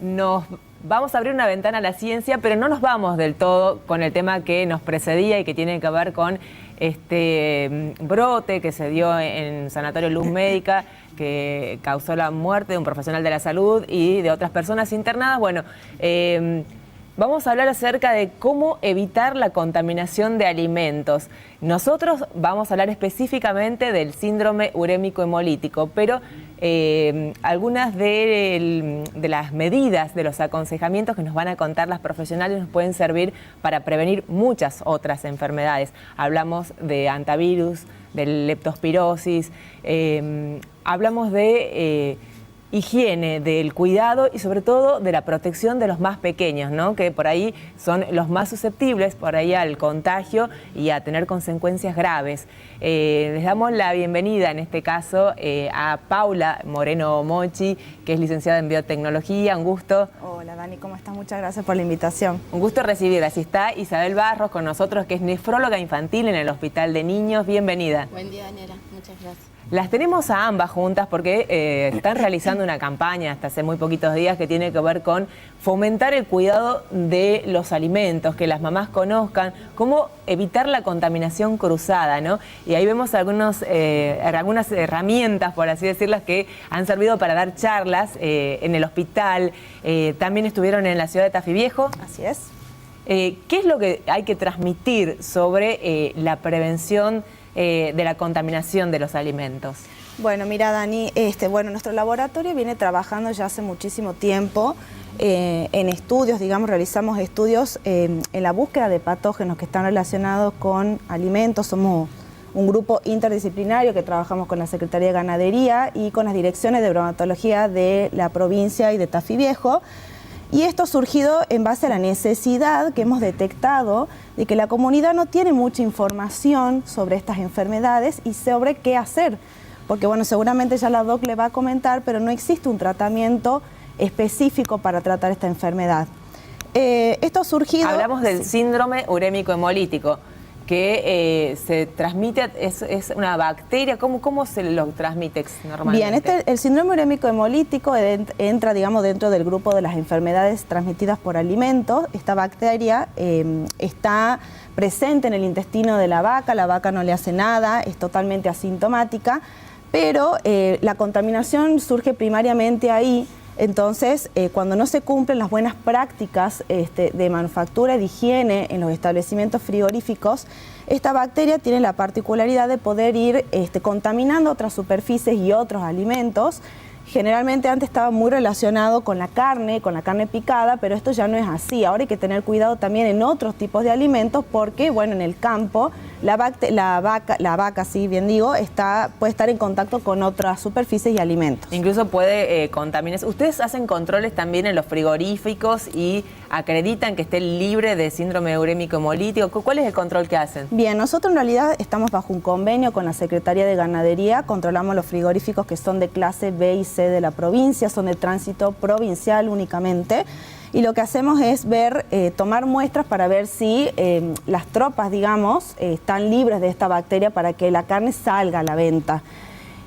nos vamos a abrir una ventana a la ciencia, pero no nos vamos del todo con el tema que nos precedía y que tiene que ver con este brote que se dio en Sanatorio Luz Médica, que causó la muerte de un profesional de la salud y de otras personas internadas. Bueno, vamos a hablar acerca de cómo evitar la contaminación de alimentos. Nosotros vamos a hablar específicamente del síndrome urémico hemolítico, pero algunas de las medidas, de los aconsejamientos que nos van a contar las profesionales nos pueden servir para prevenir muchas otras enfermedades. Hablamos de antivirus, de leptospirosis, hablamos de higiene, del cuidado y sobre todo de la protección de los más pequeños, ¿no? Que por ahí son los más susceptibles por ahí al contagio y a tener consecuencias graves. Les damos la bienvenida en este caso a Paula Moreno Mochi, que es licenciada en biotecnología. Un gusto. Hola Dani, ¿cómo estás? Muchas gracias por la invitación. Un gusto recibirla. Así está Isabel Barros con nosotros, que es nefróloga infantil en el Hospital de Niños. Bienvenida. Buen día, Daniela. Muchas gracias. Las tenemos a ambas juntas porque están realizando una campaña hasta hace muy poquitos días que tiene que ver con fomentar el cuidado de los alimentos, que las mamás conozcan, cómo evitar la contaminación cruzada, ¿no? Y ahí vemos algunas herramientas, por así decirlas, que han servido para dar charlas en el hospital. También estuvieron en la ciudad de Tafí Viejo. Así es. ¿Qué es lo que hay que transmitir sobre la prevención de la contaminación de los alimentos? Bueno, mira Dani, nuestro laboratorio viene trabajando ya hace muchísimo tiempo en estudios, digamos, realizamos estudios en la búsqueda de patógenos que están relacionados con alimentos. Somos un grupo interdisciplinario que trabajamos con la Secretaría de Ganadería y con las direcciones de bromatología de la provincia y de Tafí Viejo. Y esto ha surgido en base a la necesidad que hemos detectado de que la comunidad no tiene mucha información sobre estas enfermedades y sobre qué hacer. Porque bueno, seguramente ya la doc le va a comentar, pero no existe un tratamiento específico para tratar esta enfermedad. Esto ha surgido... Hablamos del síndrome urémico hemolítico, que se transmite, es una bacteria. ¿Cómo se lo transmite normalmente? Bien, el síndrome urémico hemolítico entra, digamos, dentro del grupo de las enfermedades transmitidas por alimentos. Esta bacteria está presente en el intestino de la vaca no le hace nada, es totalmente asintomática, pero la contaminación surge primariamente ahí. Entonces, cuando no se cumplen las buenas prácticas de manufactura y de higiene en los establecimientos frigoríficos, esta bacteria tiene la particularidad de poder ir contaminando otras superficies y otros alimentos. Generalmente antes estaba muy relacionado con la carne picada, pero esto ya no es así. Ahora hay que tener cuidado también en otros tipos de alimentos porque, bueno, en el campo la vaca, sí, bien digo, puede estar en contacto con otras superficies y alimentos. Incluso puede contaminarse. ¿Ustedes hacen controles también en los frigoríficos y acreditan que esté libre de síndrome urémico hemolítico? ¿Cuál es el control que hacen? Bien, nosotros en realidad estamos bajo un convenio con la Secretaría de Ganadería, controlamos los frigoríficos que son de clase B y C de la provincia, son de tránsito provincial únicamente. Y lo que hacemos es tomar muestras para ver si las tropas, digamos, están libres de esta bacteria para que la carne salga a la venta.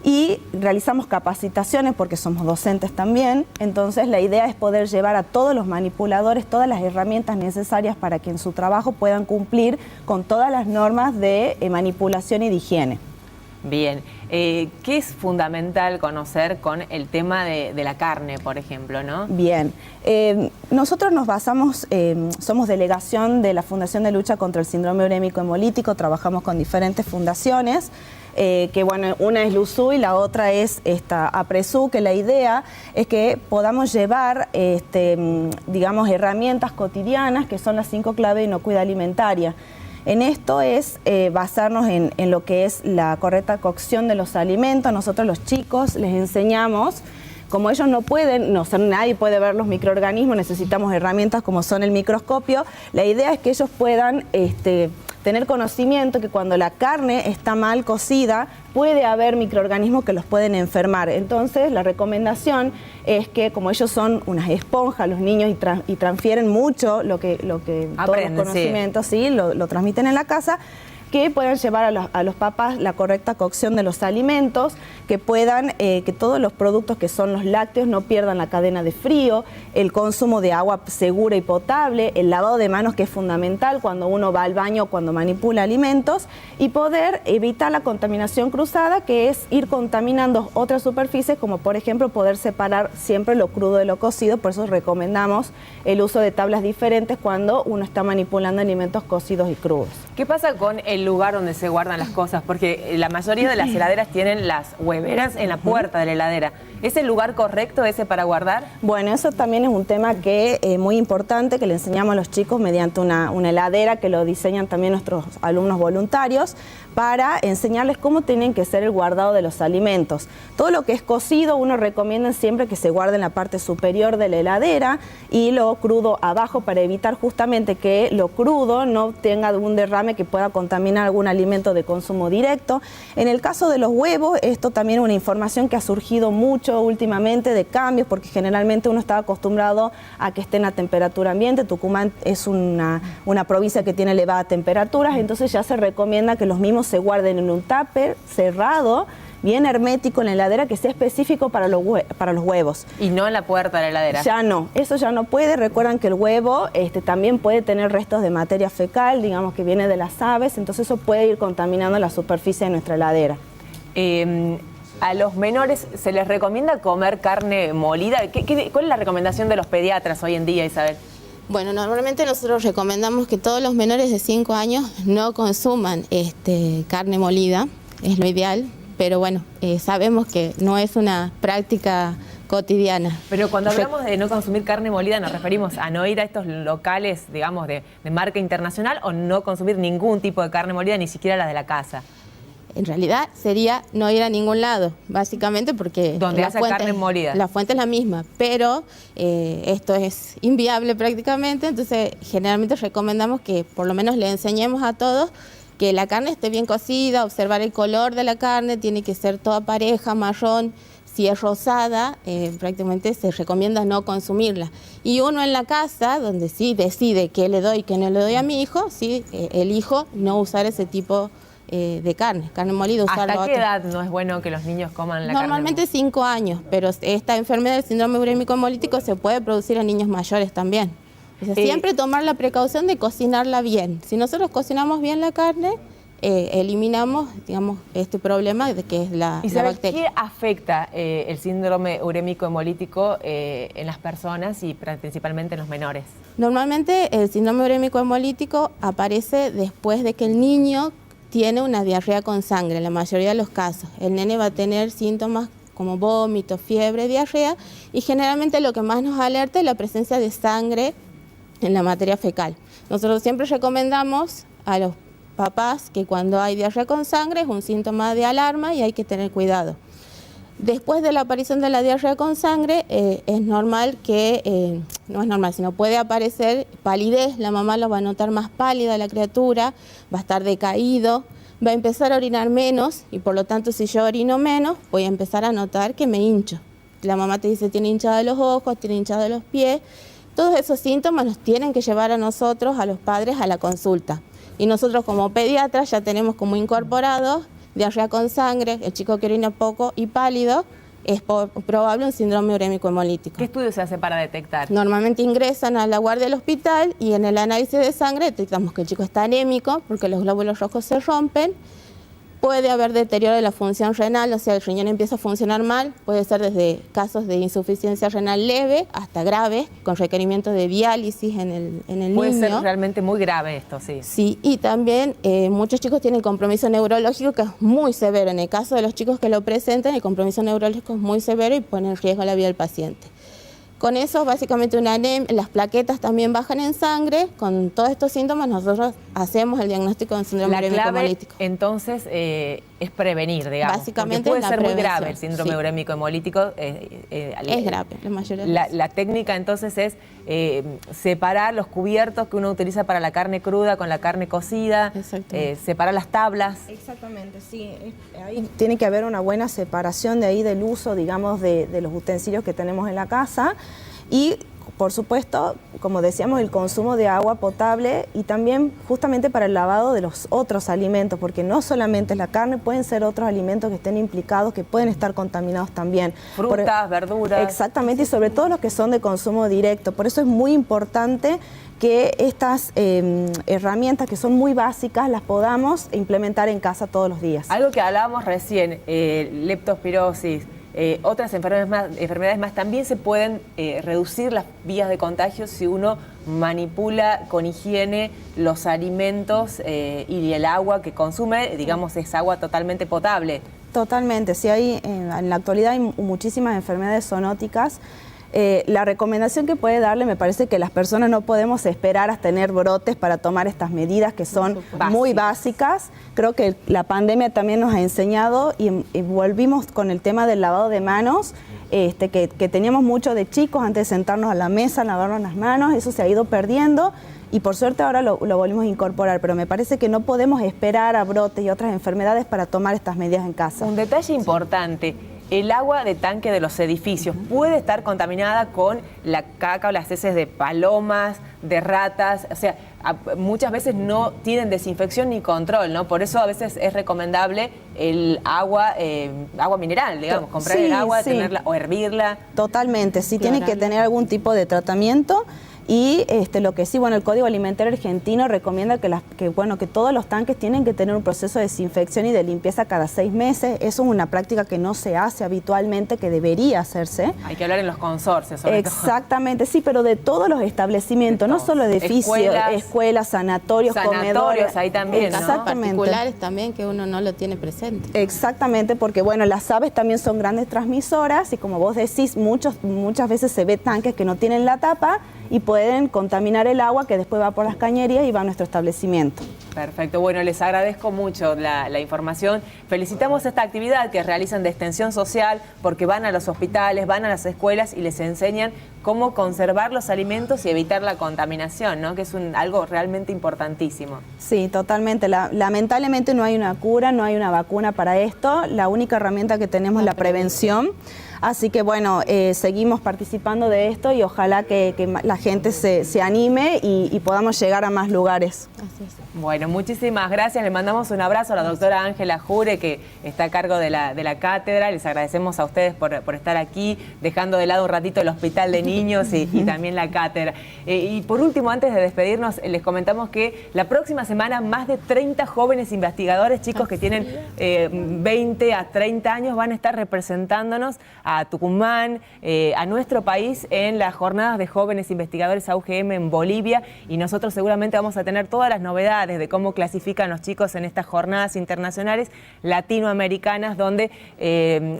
Y realizamos capacitaciones porque somos docentes también, entonces la idea es poder llevar a todos los manipuladores todas las herramientas necesarias para que en su trabajo puedan cumplir con todas las normas de manipulación y de higiene. Bien, ¿qué es fundamental conocer con el tema de la carne, por ejemplo, no? Bien, nosotros nos basamos, somos delegación de la Fundación de Lucha contra el Síndrome Urémico Hemolítico, trabajamos con diferentes fundaciones, que bueno, una es LUSU y la otra es esta APRESU, que la idea es que podamos llevar, digamos, herramientas cotidianas, que son las 5 claves de inocuidad alimentaria. En esto es basarnos en lo que es la correcta cocción de los alimentos. Nosotros los chicos les enseñamos, como ellos no pueden, nadie puede ver los microorganismos, necesitamos herramientas como son el microscopio. La idea es que ellos puedan tener conocimiento que cuando la carne está mal cocida puede haber microorganismos que los pueden enfermar. Entonces la recomendación es que como ellos son unas esponjas, los niños, y transfieren mucho lo que todos los conocimientos, sí, lo transmiten en la casa, que puedan llevar a los papás la correcta cocción de los alimentos, que puedan, que todos los productos que son los lácteos no pierdan la cadena de frío, el consumo de agua segura y potable, el lavado de manos, que es fundamental cuando uno va al baño, cuando manipula alimentos, y poder evitar la contaminación cruzada, que es ir contaminando otras superficies, como por ejemplo poder separar siempre lo crudo de lo cocido. Por eso recomendamos el uso de tablas diferentes cuando uno está manipulando alimentos cocidos y crudos. ¿Qué pasa con el lugar donde se guardan las cosas? Porque la mayoría de las heladeras tienen las hueveras en la puerta de la heladera. ¿Es el lugar correcto ese para guardar? Bueno, eso también es un tema que muy importante, que le enseñamos a los chicos mediante una heladera que lo diseñan también nuestros alumnos voluntarios, para enseñarles cómo tienen que ser el guardado de los alimentos. Todo lo que es cocido, uno recomienda siempre que se guarde en la parte superior de la heladera y lo crudo abajo, para evitar justamente que lo crudo no tenga algún derrame que pueda contaminar algún alimento de consumo directo. En el caso de los huevos, esto también es una información que ha surgido mucho últimamente de cambios, porque generalmente uno estaba acostumbrado a que estén a temperatura ambiente. Tucumán es una provincia que tiene elevadas temperaturas, entonces ya se recomienda que los mismos se guarden en un tupper cerrado, bien hermético en la heladera, que sea específico para los huevos. Y no en la puerta de la heladera. Ya no, eso ya no puede. Recuerdan que el huevo también puede tener restos de materia fecal, digamos que viene de las aves, entonces eso puede ir contaminando la superficie de nuestra heladera. ¿A los menores se les recomienda comer carne molida? ¿Cuál es la recomendación de los pediatras hoy en día, Isabel? Bueno, normalmente nosotros recomendamos que todos los menores de 5 años no consuman carne molida, es lo ideal, pero bueno, sabemos que no es una práctica cotidiana. Pero cuando hablamos de no consumir carne molida, ¿nos referimos a no ir a estos locales, digamos, de marca internacional, o no consumir ningún tipo de carne molida, ni siquiera la de la casa? En realidad sería no ir a ningún lado, básicamente porque donde hace carne molida. La fuente es la misma, pero esto es inviable prácticamente, entonces generalmente recomendamos que por lo menos le enseñemos a todos que la carne esté bien cocida, observar el color de la carne, tiene que ser toda pareja, marrón. Si es rosada, prácticamente se recomienda no consumirla. Y uno en la casa, donde sí decide qué le doy y qué no le doy a mi hijo, sí elijo no usar ese tipo de carne molida. ¿Hasta qué edad no es bueno que los niños coman la carne? Normalmente 5 años, pero esta enfermedad del síndrome urémico hemolítico se puede producir en niños mayores también. O sea, siempre tomar la precaución de cocinarla bien. Si nosotros cocinamos bien la carne, eliminamos, digamos, este problema de que es la bacteria. ¿Qué afecta el síndrome urémico hemolítico en las personas y principalmente en los menores? Normalmente el síndrome urémico hemolítico aparece después de que el niño tiene una diarrea con sangre, en la mayoría de los casos. El nene va a tener síntomas como vómito, fiebre, diarrea, y generalmente lo que más nos alerta es la presencia de sangre en la materia fecal. Nosotros siempre recomendamos a los papás que cuando hay diarrea con sangre es un síntoma de alarma y hay que tener cuidado. Después de la aparición de la diarrea con sangre, es normal que, no es normal, sino puede aparecer palidez. La mamá lo va a notar más pálida, la criatura, va a estar decaído, va a empezar a orinar menos y por lo tanto si yo orino menos, voy a empezar a notar que me hincho. La mamá te dice tiene hinchada los ojos, tiene hinchada los pies. Todos esos síntomas nos tienen que llevar a nosotros, a los padres, a la consulta. Y nosotros como pediatras ya tenemos como incorporados diarrea con sangre, el chico que orina poco y pálido, es probable un síndrome urémico hemolítico. ¿Qué estudio se hace para detectar? Normalmente ingresan a la guardia del hospital y en el análisis de sangre detectamos que el chico está anémico porque los glóbulos rojos se rompen. Puede haber deterioro de la función renal, o sea, el riñón empieza a funcionar mal. Puede ser desde casos de insuficiencia renal leve hasta grave, con requerimiento de diálisis en el niño. Puede ser realmente muy grave esto, sí. Sí, y también muchos chicos tienen compromiso neurológico que es muy severo. En el caso de los chicos que lo presentan, el compromiso neurológico es muy severo y pone en riesgo la vida del paciente. Con eso, básicamente, las plaquetas también bajan en sangre. Con todos estos síntomas, nosotros hacemos el diagnóstico de síndrome urémico hemolítico. Entonces, es prevenir, digamos. Básicamente puede ser muy grave el sí. síndrome urémico hemolítico. Es grave, la mayoría de la técnica, entonces, es separar los cubiertos que uno utiliza para la carne cruda con la carne cocida, separar las tablas. Exactamente, sí. Ahí tiene que haber una buena separación de ahí del uso, digamos, de los utensilios que tenemos en la casa. Y por supuesto, como decíamos, el consumo de agua potable y también justamente para el lavado de los otros alimentos, porque no solamente es la carne, pueden ser otros alimentos que estén implicados, que pueden estar contaminados también. Frutas, verduras. Exactamente, y sobre todo los que son de consumo directo. Por eso es muy importante que estas herramientas que son muy básicas las podamos implementar en casa todos los días. Algo que hablábamos recién, leptospirosis, otras enfermedades más también se pueden reducir las vías de contagio si uno manipula con higiene los alimentos y el agua que consume, digamos, es agua totalmente potable. Totalmente, sí, en la actualidad hay muchísimas enfermedades zoonóticas. La recomendación que puede darle, me parece que las personas no podemos esperar a tener brotes para tomar estas medidas que son muy básicas. Creo que la pandemia también nos ha enseñado y volvimos con el tema del lavado de manos, que teníamos mucho de chicos antes de sentarnos a la mesa, lavarnos las manos, eso se ha ido perdiendo. Y por suerte ahora lo volvimos a incorporar, pero me parece que no podemos esperar a brotes y otras enfermedades para tomar estas medidas en casa. Un detalle importante, el agua de tanque de los edificios puede estar contaminada con la caca o las heces de palomas, de ratas, o sea, muchas veces no tienen desinfección ni control, ¿no? Por eso a veces es recomendable el agua mineral, digamos, comprar el agua, tenerla o hervirla. Totalmente, sí, tiene que tener algún tipo de tratamiento. Y lo que sí, bueno, el Código Alimentario Argentino recomienda que todos los tanques tienen que tener un proceso de desinfección y de limpieza cada 6 meses. Eso es una práctica que no se hace habitualmente, que debería hacerse. Hay que hablar en los consorcios, sobre todo. Exactamente, sí, pero de todos los establecimientos, no solo edificios, escuelas, sanatorios, comedores. Ahí también, ¿no? Exactamente. Particulares también que uno no lo tiene presente. Exactamente, porque bueno, las aves también son grandes transmisoras y como vos decís, muchas veces se ve tanques que no tienen la tapa y pueden contaminar el agua que después va por las cañerías y va a nuestro establecimiento. Perfecto, bueno, les agradezco mucho la información. Felicitamos esta actividad que realizan de extensión social porque van a los hospitales, van a las escuelas y les enseñan cómo conservar los alimentos y evitar la contaminación, ¿no? Que es algo realmente importantísimo. Sí, totalmente. Lamentablemente no hay una cura, no hay una vacuna para esto. La única herramienta que tenemos es la prevención. Así que bueno, seguimos participando de esto y ojalá que la gente se anime y podamos llegar a más lugares. Así es. Bueno, muchísimas gracias. Le mandamos un abrazo a la doctora Ángela Jure, que está a cargo de la cátedra. Les agradecemos a ustedes por estar aquí, dejando de lado un ratito el hospital de niños y también la cátedra. Y por último, antes de despedirnos, les comentamos que la próxima semana más de 30 jóvenes investigadores, chicos que tienen 20 a 30 años, van a estar representándonos a Tucumán, a nuestro país, en las jornadas de jóvenes investigadores AUGM en Bolivia, y nosotros seguramente vamos a tener todas las novedades de cómo clasifican los chicos en estas jornadas internacionales latinoamericanas, donde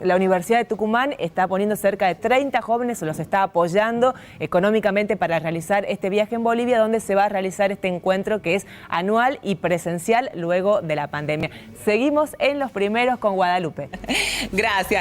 la Universidad de Tucumán está poniendo cerca de 30 jóvenes, los está apoyando económicamente para realizar este viaje en Bolivia, donde se va a realizar este encuentro que es anual y presencial luego de la pandemia. Seguimos en Los Primeros con Guadalupe. Gracias.